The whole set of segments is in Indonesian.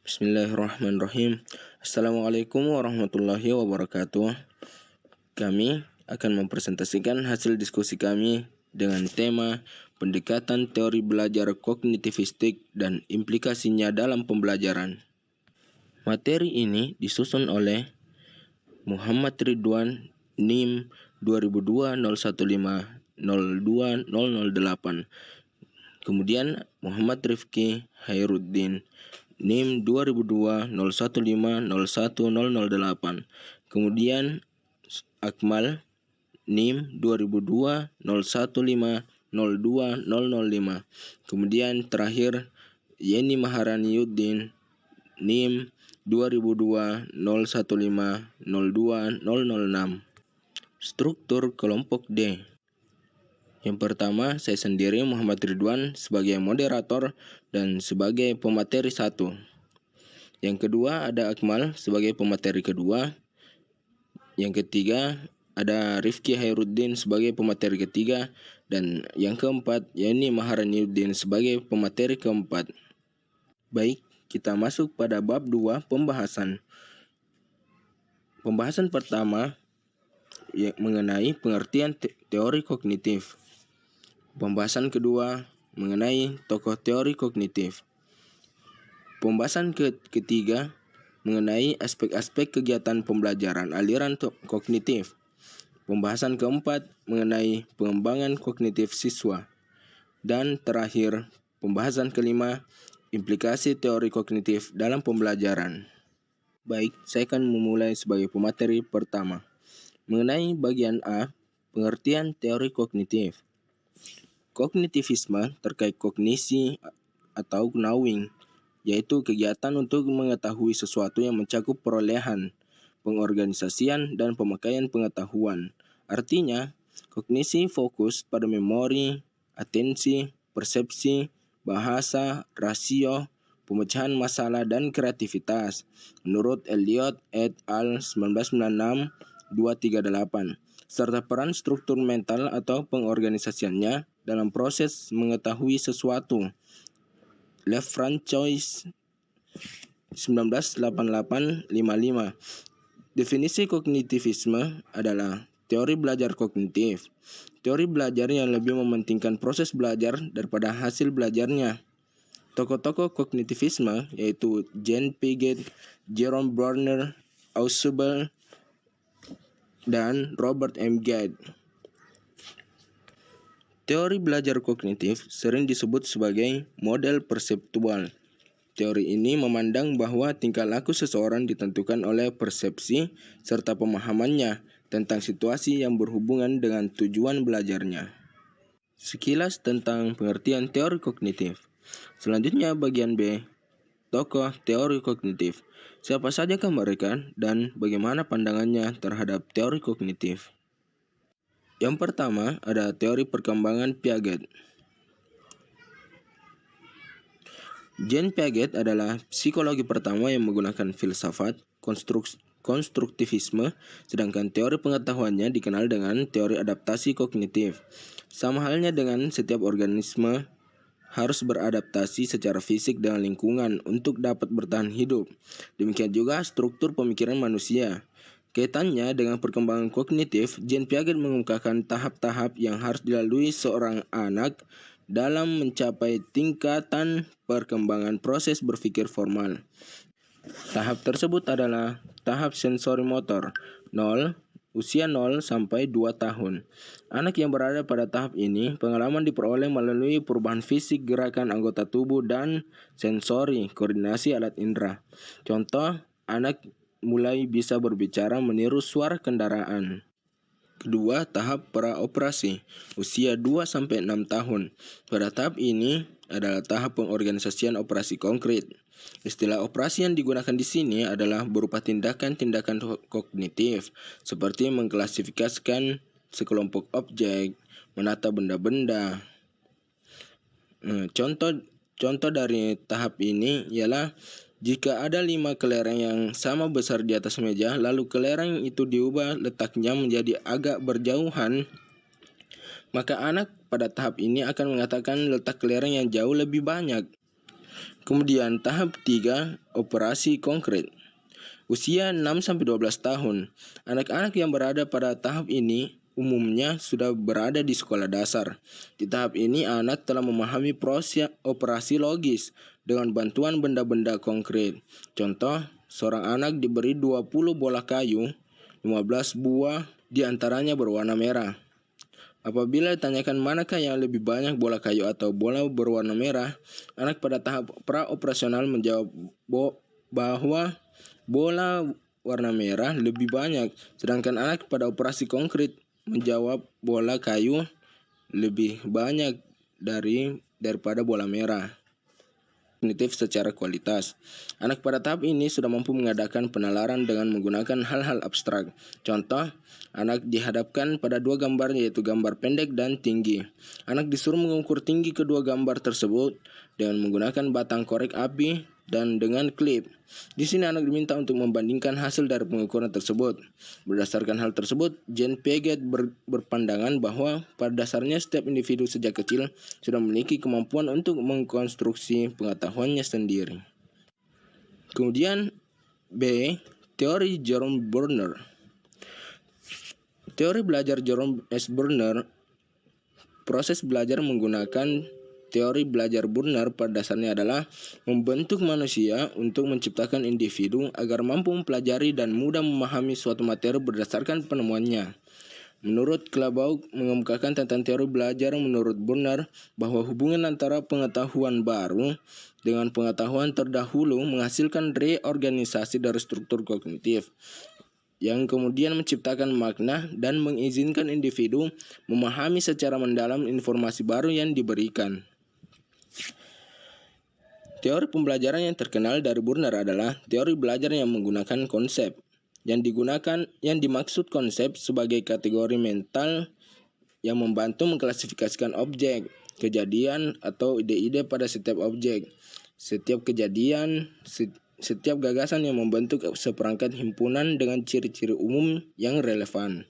Bismillahirrahmanirrahim. Assalamualaikum warahmatullahi wabarakatuh. Kami akan mempresentasikan hasil diskusi kami dengan tema pendekatan teori belajar kognitivistik dan implikasinya dalam pembelajaran. Materi ini disusun oleh Muhammad Ridwan, NIM 2002-015-02008. Kemudian Muhammad Rifki Khairuddin, NIM 2002-015-01008. Kemudian Akmal, NIM 2002-015-02005. Kemudian terakhir Yeni Maharaniuddin, NIM 2002-015-02006. Struktur kelompok D. Yang pertama, saya sendiri Muhammad Ridwan sebagai moderator dan sebagai pemateri 1. Yang kedua ada Akmal sebagai pemateri kedua. Yang ketiga ada Rifki Khairuddin sebagai pemateri ketiga. Dan yang keempat Yeni Maharaniuddin sebagai pemateri keempat. Baik, kita masuk pada bab 2 pembahasan. Pembahasan pertama mengenai pengertian teori kognitif. Pembahasan kedua mengenai tokoh teori kognitif. Pembahasan ketiga mengenai aspek-aspek kegiatan pembelajaran aliran kognitif. Pembahasan keempat mengenai pengembangan kognitif siswa. Dan terakhir, pembahasan kelima, implikasi teori kognitif dalam pembelajaran. Baik, saya akan memulai sebagai pemateri pertama. Mengenai bagian A, pengertian teori kognitif. Kognitivisme terkait kognisi atau knowing, yaitu kegiatan untuk mengetahui sesuatu yang mencakup perolehan, pengorganisasian, dan pemakaian pengetahuan. Artinya, kognisi fokus pada memori, atensi, persepsi, bahasa, rasio, pemecahan masalah, dan kreativitas. Menurut Elliot et al. 1996-238, serta peran struktur mental atau pengorganisasiannya dalam proses mengetahui sesuatu. Lefrancois 1988-55. Definisi kognitivisme adalah teori belajar kognitif. Teori belajar yang lebih mementingkan proses belajar daripada hasil belajarnya. Tokoh-tokoh kognitivisme yaitu Jean Piaget, Jerome Bruner, Ausubel, dan Robert M. Guide. Teori belajar kognitif sering disebut sebagai model perseptual. Teori ini memandang bahwa tingkah laku seseorang ditentukan oleh persepsi serta pemahamannya tentang situasi yang berhubungan dengan tujuan belajarnya. Sekilas tentang pengertian teori kognitif. Selanjutnya bagian B, tokoh teori kognitif. Siapa sajakah mereka dan bagaimana pandangannya terhadap teori kognitif? Yang pertama ada teori perkembangan Piaget. Jean Piaget adalah psikologi pertama yang menggunakan filsafat konstruktivisme, sedangkan teori pengetahuannya dikenal dengan teori adaptasi kognitif. Sama halnya dengan setiap organisme harus beradaptasi secara fisik dengan lingkungan untuk dapat bertahan hidup. Demikian juga struktur pemikiran manusia. Kaitannya dengan perkembangan kognitif, Jean Piaget mengungkapkan tahap-tahap yang harus dilalui seorang anak dalam mencapai tingkatan perkembangan proses berpikir formal. Tahap tersebut adalah tahap sensori motor, usia 0 sampai 2 tahun. Anak yang berada pada tahap ini, pengalaman diperoleh melalui perubahan fisik, gerakan anggota tubuh, dan sensori, koordinasi alat indera. Contoh, anak mulai bisa berbicara meniru suara kendaraan. Kedua, tahap praoperasi, usia 2-6 tahun. Pada tahap ini adalah tahap pengorganisasian operasi konkret. Istilah operasi yang digunakan di sini adalah berupa tindakan-tindakan kognitif, seperti mengklasifikasikan sekelompok objek, menata benda-benda. Contoh dari tahap ini ialah jika ada 5 kelereng yang sama besar di atas meja, lalu kelereng itu diubah letaknya menjadi agak berjauhan, maka anak pada tahap ini akan mengatakan letak kelereng yang jauh lebih banyak. Kemudian tahap 3, operasi konkret. Usia 6-12 tahun. Anak-anak yang berada pada tahap ini umumnya sudah berada di sekolah dasar. Di tahap ini anak telah memahami proses operasi logis dengan bantuan benda-benda konkret. Contoh, seorang anak diberi 20 bola kayu, 15 buah diantaranya berwarna merah. Apabila ditanyakan manakah yang lebih banyak bola kayu atau bola berwarna merah, anak pada tahap pra-operasional menjawab bahwa bola warna merah lebih banyak, sedangkan anak pada operasi konkret menjawab bola kayu lebih banyak daripada bola merah. Kognitif secara kualitas. Anak pada tahap ini sudah mampu mengadakan penalaran dengan menggunakan hal-hal abstrak. Contoh, anak dihadapkan pada dua gambar, yaitu gambar pendek dan tinggi. Anak disuruh mengukur tinggi kedua gambar tersebut dengan menggunakan batang korek api dan dengan klip. Di sini anak diminta untuk membandingkan hasil dari pengukuran tersebut. Berdasarkan hal tersebut, Jean Piaget berpandangan bahwa pada dasarnya setiap individu sejak kecil sudah memiliki kemampuan untuk mengkonstruksi pengetahuannya sendiri. Kemudian B. Teori Jerome Bruner. Teori belajar Jerome S. Bruner. Proses belajar menggunakan teori belajar Bruner pada dasarnya adalah membentuk manusia untuk menciptakan individu agar mampu mempelajari dan mudah memahami suatu materi berdasarkan penemuannya. Menurut Clabaugh mengemukakan tentang teori belajar menurut Bruner bahwa hubungan antara pengetahuan baru dengan pengetahuan terdahulu menghasilkan reorganisasi dari struktur kognitif yang kemudian menciptakan makna dan mengizinkan individu memahami secara mendalam informasi baru yang diberikan. Teori pembelajaran yang terkenal dari Bruner adalah teori belajar yang menggunakan konsep. Yang dimaksud konsep sebagai kategori mental yang membantu mengklasifikasikan objek, kejadian, atau ide-ide pada setiap objek. Setiap gagasan yang membentuk seperangkat himpunan dengan ciri-ciri umum yang relevan.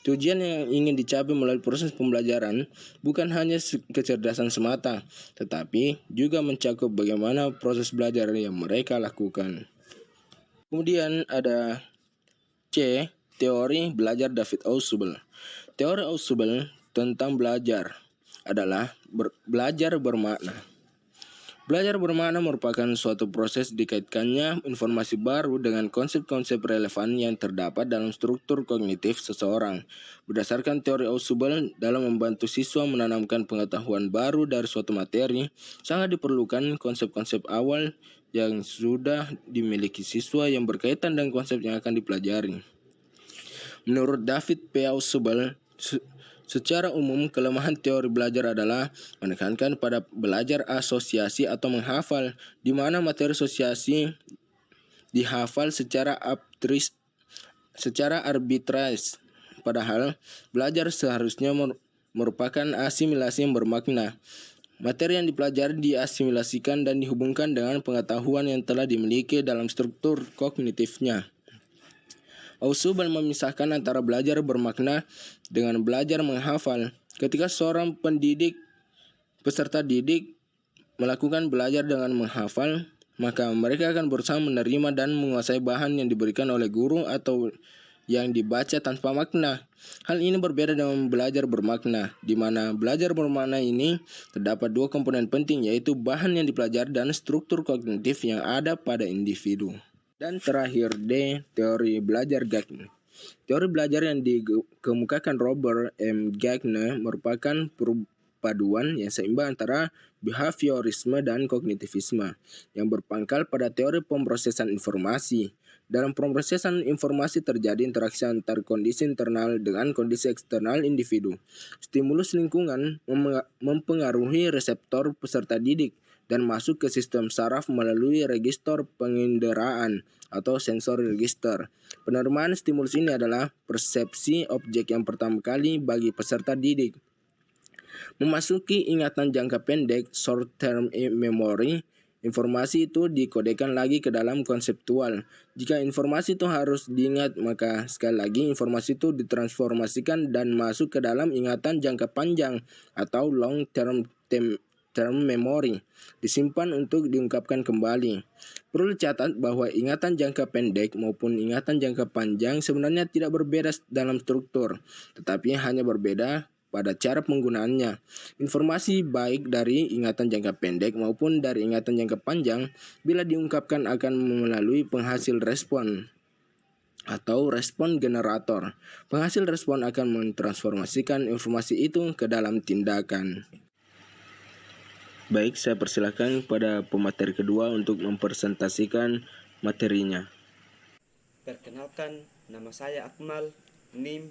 Tujuan yang ingin dicapai melalui proses pembelajaran bukan hanya kecerdasan semata, tetapi juga mencakup bagaimana proses belajar yang mereka lakukan. Kemudian ada C. Teori belajar David Ausubel. Teori Ausubel tentang belajar adalah belajar bermakna. Belajar bermakna merupakan suatu proses dikaitkannya informasi baru dengan konsep-konsep relevan yang terdapat dalam struktur kognitif seseorang. Berdasarkan teori Ausubel, dalam membantu siswa menanamkan pengetahuan baru dari suatu materi, sangat diperlukan konsep-konsep awal yang sudah dimiliki siswa yang berkaitan dengan konsep yang akan dipelajari. Menurut David P. Ausubel, secara umum, kelemahan teori belajar adalah menekankan pada belajar asosiasi atau menghafal, di mana materi asosiasi dihafal secara arbitrais. Padahal, belajar seharusnya merupakan asimilasi yang bermakna. Materi yang dipelajari diasimilasikan dan dihubungkan dengan pengetahuan yang telah dimiliki dalam struktur kognitifnya. Ausubel memisahkan antara belajar bermakna dengan belajar menghafal. Ketika seorang peserta didik melakukan belajar dengan menghafal, maka mereka akan berusaha menerima dan menguasai bahan yang diberikan oleh guru atau yang dibaca tanpa makna. Hal ini berbeda dengan belajar bermakna, di mana belajar bermakna ini terdapat dua komponen penting, yaitu bahan yang dipelajari dan struktur kognitif yang ada pada individu. Dan terakhir D. Teori belajar Gagne. Teori belajar yang dikemukakan Robert M. Gagne merupakan perpaduan yang seimbang antara behaviorisme dan kognitivisme yang berpangkal pada teori pemrosesan informasi. Dalam pemrosesan informasi terjadi interaksi antar kondisi internal dengan kondisi eksternal individu. Stimulus lingkungan mempengaruhi reseptor peserta didik dan masuk ke sistem saraf melalui register penginderaan atau sensory register. Penerimaan stimulus ini adalah persepsi objek yang pertama kali bagi peserta didik. Memasuki ingatan jangka pendek (short term memory), informasi itu dikodekan lagi ke dalam konseptual. Jika informasi itu harus diingat, maka sekali lagi informasi itu ditransformasikan dan masuk ke dalam ingatan jangka panjang atau long term term memory, disimpan untuk diungkapkan kembali. Perlu dicatat bahwa ingatan jangka pendek maupun ingatan jangka panjang sebenarnya tidak berbeda dalam struktur, tetapi hanya berbeda pada cara penggunaannya. Informasi baik dari ingatan jangka pendek maupun dari ingatan jangka panjang bila diungkapkan akan melalui penghasil respon atau respon generator. Penghasil respon akan mentransformasikan informasi itu ke dalam tindakan. Baik, saya persilakan kepada pemateri kedua untuk mempresentasikan materinya. Perkenalkan, nama saya Akmal, NIM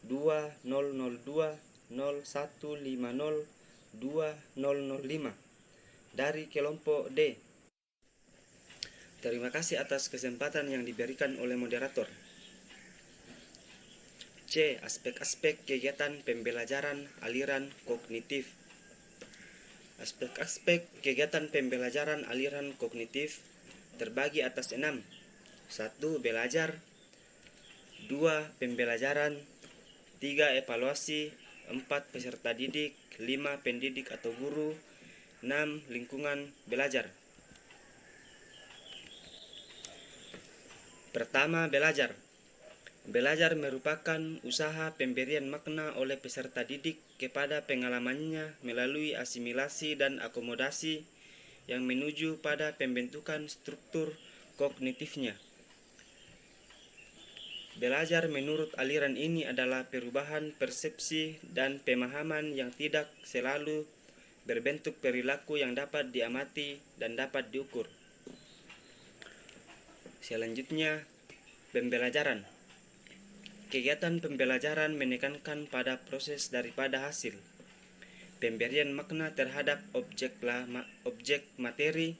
200201502005 dari kelompok D. Terima kasih atas kesempatan yang diberikan oleh moderator. C. Aspek-aspek kegiatan pembelajaran aliran kognitif. Aspek-aspek kegiatan pembelajaran aliran kognitif terbagi atas 6. 1. Belajar. 2. Pembelajaran. 3. Evaluasi. 4. Peserta didik. 5. Pendidik atau guru. 6. Lingkungan belajar. Pertama, belajar. Belajar merupakan usaha pemberian makna oleh peserta didik kepada pengalamannya melalui asimilasi dan akomodasi yang menuju pada pembentukan struktur kognitifnya. Belajar menurut aliran ini adalah perubahan persepsi dan pemahaman yang tidak selalu berbentuk perilaku yang dapat diamati dan dapat diukur. Selanjutnya, pembelajaran. Kegiatan pembelajaran menekankan pada proses daripada hasil. Pemberian makna terhadap objek materi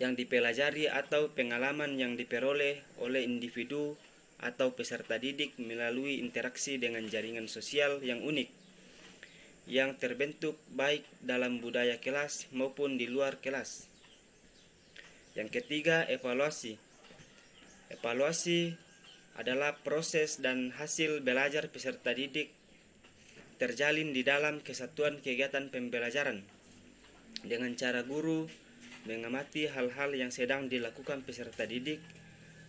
yang dipelajari atau pengalaman yang diperoleh oleh individu atau peserta didik melalui interaksi dengan jaringan sosial yang unik, yang terbentuk baik dalam budaya kelas maupun di luar kelas. Yang ketiga, evaluasi. Evaluasi adalah proses dan hasil belajar peserta didik terjalin di dalam kesatuan kegiatan pembelajaran dengan cara guru mengamati hal-hal yang sedang dilakukan peserta didik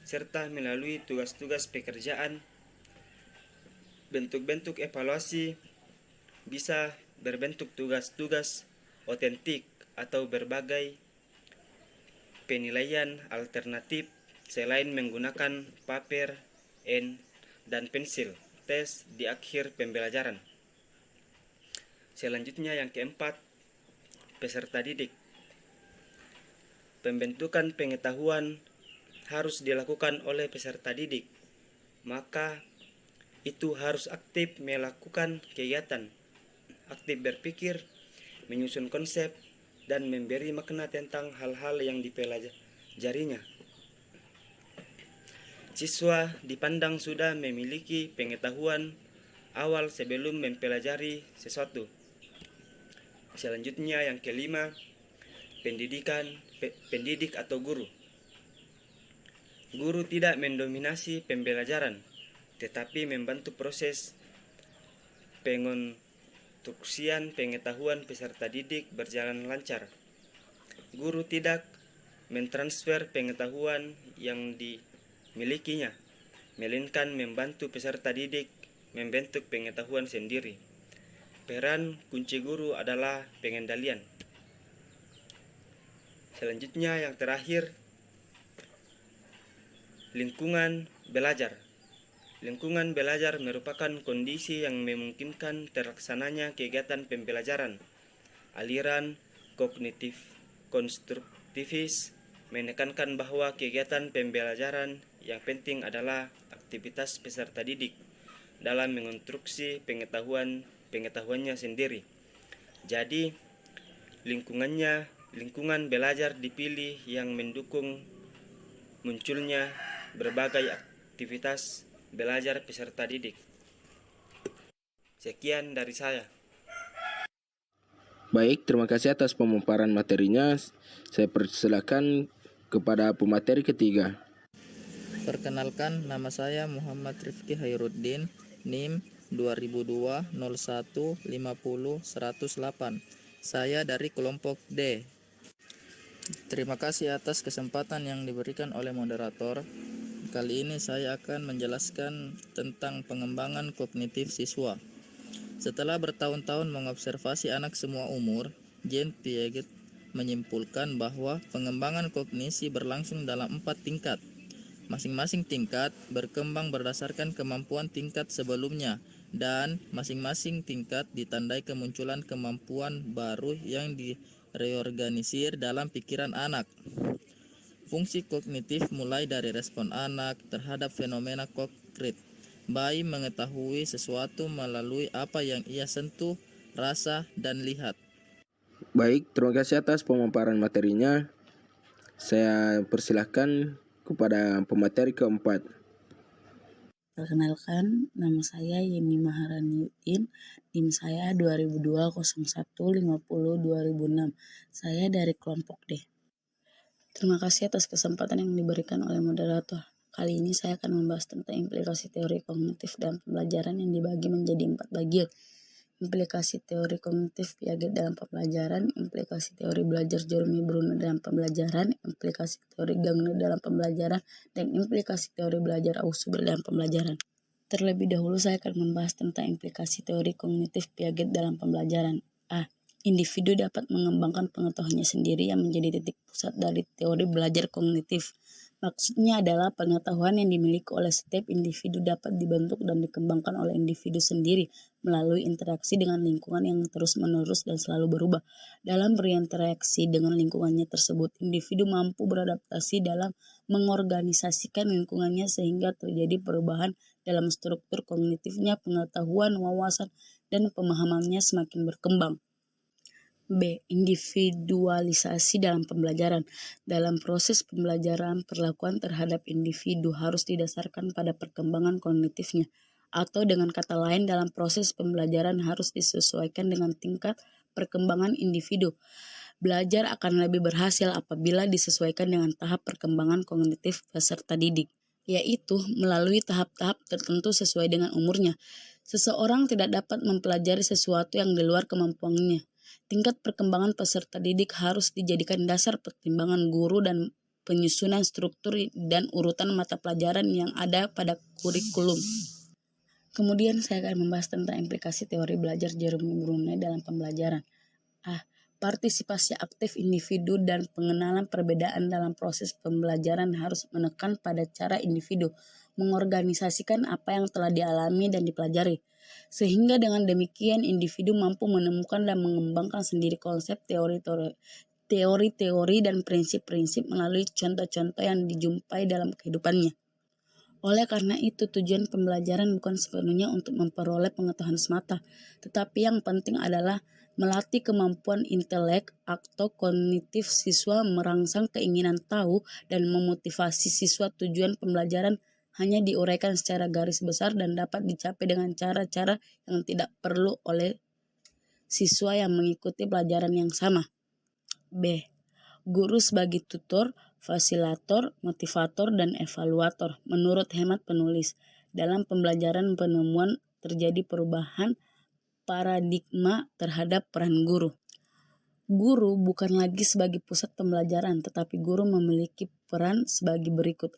serta melalui tugas-tugas pekerjaan. Bentuk-bentuk evaluasi bisa berbentuk tugas-tugas otentik atau berbagai penilaian alternatif selain menggunakan paper, dan pensil tes di akhir pembelajaran. Selanjutnya yang keempat, peserta didik. Pembentukan pengetahuan harus dilakukan oleh peserta didik, maka itu harus aktif melakukan kegiatan, aktif berpikir, menyusun konsep, dan memberi makna tentang hal-hal yang dipelajarinya. Siswa dipandang sudah memiliki pengetahuan awal sebelum mempelajari sesuatu. Selanjutnya yang kelima, pendidik atau guru. Guru tidak mendominasi pembelajaran, tetapi membantu proses pengonstruksian pengetahuan peserta didik berjalan lancar. Guru tidak mentransfer pengetahuan yang dimilikinya, melainkan membantu peserta didik membentuk pengetahuan sendiri. Peran kunci guru adalah pengendalian. Selanjutnya yang terakhir, lingkungan belajar. Lingkungan belajar merupakan kondisi yang memungkinkan terlaksananya kegiatan pembelajaran. Aliran kognitif konstruktivis menekankan bahwa kegiatan pembelajaran yang penting adalah aktivitas peserta didik dalam mengonstruksi pengetahuannya sendiri. Jadi, lingkungan belajar dipilih yang mendukung munculnya berbagai aktivitas belajar peserta didik. Sekian dari saya. Baik, terima kasih atas pemaparan materinya. Saya persilakan kepada pemateri ketiga. Perkenalkan, nama saya Muhammad Rifki Hairuddin, NIM 2002-01-50-108 Saya dari kelompok D. Terima kasih atas kesempatan yang diberikan oleh moderator. Kali ini saya akan menjelaskan tentang pengembangan kognitif siswa. Setelah bertahun-tahun mengobservasi anak semua umur, Jean Piaget menyimpulkan bahwa pengembangan kognisi berlangsung dalam 4 tingkat. Masing-masing tingkat berkembang berdasarkan kemampuan tingkat sebelumnya, dan masing-masing tingkat ditandai kemunculan kemampuan baru yang direorganisir dalam pikiran anak. Fungsi kognitif mulai dari respon anak terhadap fenomena konkret. Bayi mengetahui sesuatu melalui apa yang ia sentuh, rasa, dan lihat. Baik, terima kasih atas pemaparan materinya. Saya persilahkan kepada pemateri keempat. Perkenalkan, nama saya Yeni Maharaniuddin, NIM saya 2002-01-50-2006. Saya dari kelompok D. Terima kasih atas kesempatan yang diberikan oleh moderator. Kali ini saya akan membahas tentang implikasi teori kognitif dan pembelajaran yang dibagi menjadi 4 bagian. Implikasi teori kognitif Piaget dalam pembelajaran, implikasi teori belajar Jerome Bruno dalam pembelajaran, implikasi teori Gangner dalam pembelajaran, dan implikasi teori belajar Ausubel dalam pembelajaran. Terlebih dahulu saya akan membahas tentang implikasi teori kognitif Piaget dalam pembelajaran. A. Individu dapat mengembangkan pengetahuannya sendiri yang menjadi titik pusat dari teori belajar kognitif. Maksudnya adalah pengetahuan yang dimiliki oleh setiap individu dapat dibentuk dan dikembangkan oleh individu sendiri melalui interaksi dengan lingkungan yang terus-menerus dan selalu berubah. Dalam berinteraksi dengan lingkungannya tersebut, individu mampu beradaptasi dalam mengorganisasikan lingkungannya sehingga terjadi perubahan dalam struktur kognitifnya, pengetahuan, wawasan, dan pemahamannya semakin berkembang. B. Individualisasi dalam pembelajaran. Dalam proses pembelajaran, perlakuan terhadap individu harus didasarkan pada perkembangan kognitifnya. Atau dengan kata lain, dalam proses pembelajaran harus disesuaikan dengan tingkat perkembangan individu. Belajar akan lebih berhasil apabila disesuaikan dengan tahap perkembangan kognitif peserta didik, yaitu melalui tahap-tahap tertentu sesuai dengan umurnya. Seseorang tidak dapat mempelajari sesuatu yang di luar kemampuannya. Tingkat perkembangan peserta didik harus dijadikan dasar pertimbangan guru dan penyusunan struktur dan urutan mata pelajaran yang ada pada kurikulum. Kemudian saya akan membahas tentang implikasi teori belajar Jerome Bruno dalam pembelajaran. A. Partisipasi aktif individu dan pengenalan perbedaan dalam proses pembelajaran harus menekan pada cara individu mengorganisasikan apa yang telah dialami dan dipelajari. Sehingga dengan demikian individu mampu menemukan dan mengembangkan sendiri konsep, teori-teori dan prinsip-prinsip melalui contoh-contoh yang dijumpai dalam kehidupannya. Oleh karena itu, tujuan pembelajaran bukan sepenuhnya untuk memperoleh pengetahuan semata, tetapi yang penting adalah melatih kemampuan intelek atau kognitif siswa, merangsang keinginan tahu, dan memotivasi siswa. Tujuan pembelajaran hanya diuraikan secara garis besar dan dapat dicapai dengan cara-cara yang tidak perlu oleh siswa yang mengikuti pelajaran yang sama. B. Guru sebagai tutor, fasilitator, motivator, dan evaluator. Menurut hemat penulis, dalam pembelajaran penemuan terjadi perubahan paradigma terhadap peran guru. Guru bukan lagi sebagai pusat pembelajaran, tetapi guru memiliki peran sebagai berikut.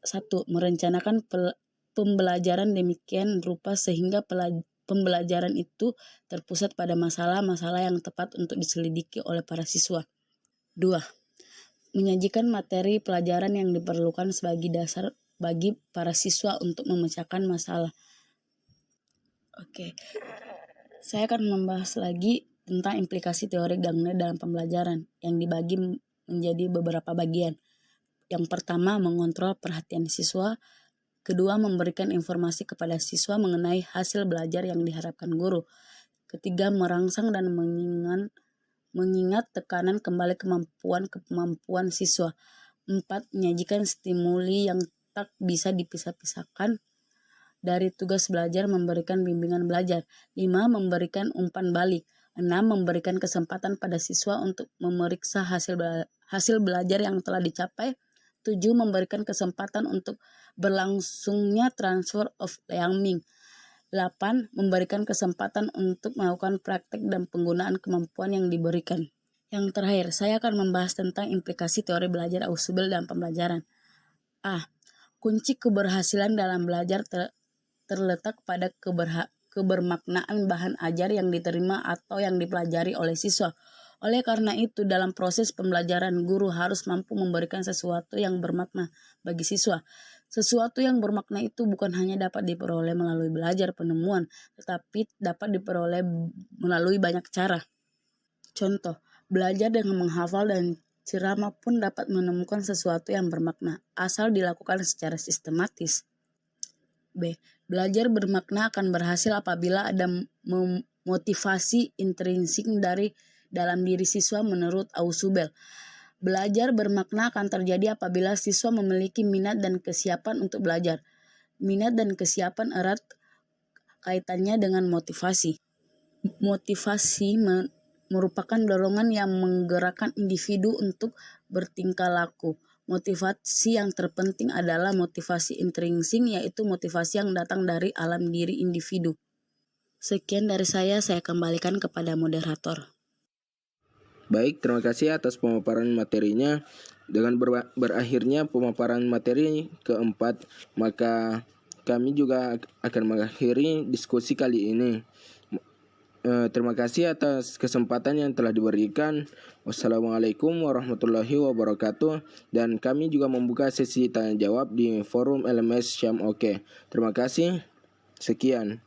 1. Merencanakan pembelajaran demikian rupa sehingga pembelajaran itu terpusat pada masalah-masalah yang tepat untuk diselidiki oleh para siswa. 2. Menyajikan materi pelajaran yang diperlukan sebagai dasar bagi para siswa untuk memecahkan masalah. Oke, saya akan membahas lagi tentang implikasi teori Gangner dalam pembelajaran yang dibagi menjadi beberapa bagian. Yang pertama, mengontrol perhatian siswa. Kedua, memberikan informasi kepada siswa mengenai hasil belajar yang diharapkan guru. Ketiga, merangsang dan mengingat tekanan kembali kemampuan siswa. 4. Menyajikan stimuli yang tak bisa dipisah-pisahkan dari tugas belajar, memberikan bimbingan belajar. 5. Memberikan umpan balik. 6. Memberikan kesempatan pada siswa untuk memeriksa hasil belajar yang telah dicapai. 7. Memberikan kesempatan untuk berlangsungnya transfer of learning. 8. Memberikan kesempatan untuk melakukan praktek dan penggunaan kemampuan yang diberikan. Yang terakhir, saya akan membahas tentang implikasi teori belajar Ausubel dalam pembelajaran. A. Kunci keberhasilan dalam belajar terletak pada kebermaknaan bahan ajar yang diterima atau yang dipelajari oleh siswa. Oleh karena itu, dalam proses pembelajaran, guru harus mampu memberikan sesuatu yang bermakna bagi siswa. Sesuatu yang bermakna itu bukan hanya dapat diperoleh melalui belajar penemuan, tetapi dapat diperoleh melalui banyak cara. Contoh, belajar dengan menghafal dan ceramah pun dapat menemukan sesuatu yang bermakna, asal dilakukan secara sistematis. B. Belajar bermakna akan berhasil apabila ada motivasi intrinsik dalam diri siswa menurut Ausubel. Belajar bermakna akan terjadi apabila siswa memiliki minat dan kesiapan untuk belajar. Minat dan kesiapan erat kaitannya dengan motivasi. Motivasi merupakan dorongan yang menggerakkan individu untuk bertingkah laku. Motivasi yang terpenting adalah motivasi intrinsik, yaitu motivasi yang datang dari alam diri individu. Sekian dari saya kembalikan kepada moderator. Baik, terima kasih atas pemaparan materinya. Dengan berakhirnya pemaparan materi keempat, maka kami juga akan mengakhiri diskusi kali ini. Terima kasih atas kesempatan yang telah diberikan. Wassalamualaikum warahmatullahi wabarakatuh. Dan kami juga membuka sesi tanya jawab di forum LMS Syam Oke. Terima kasih. Sekian.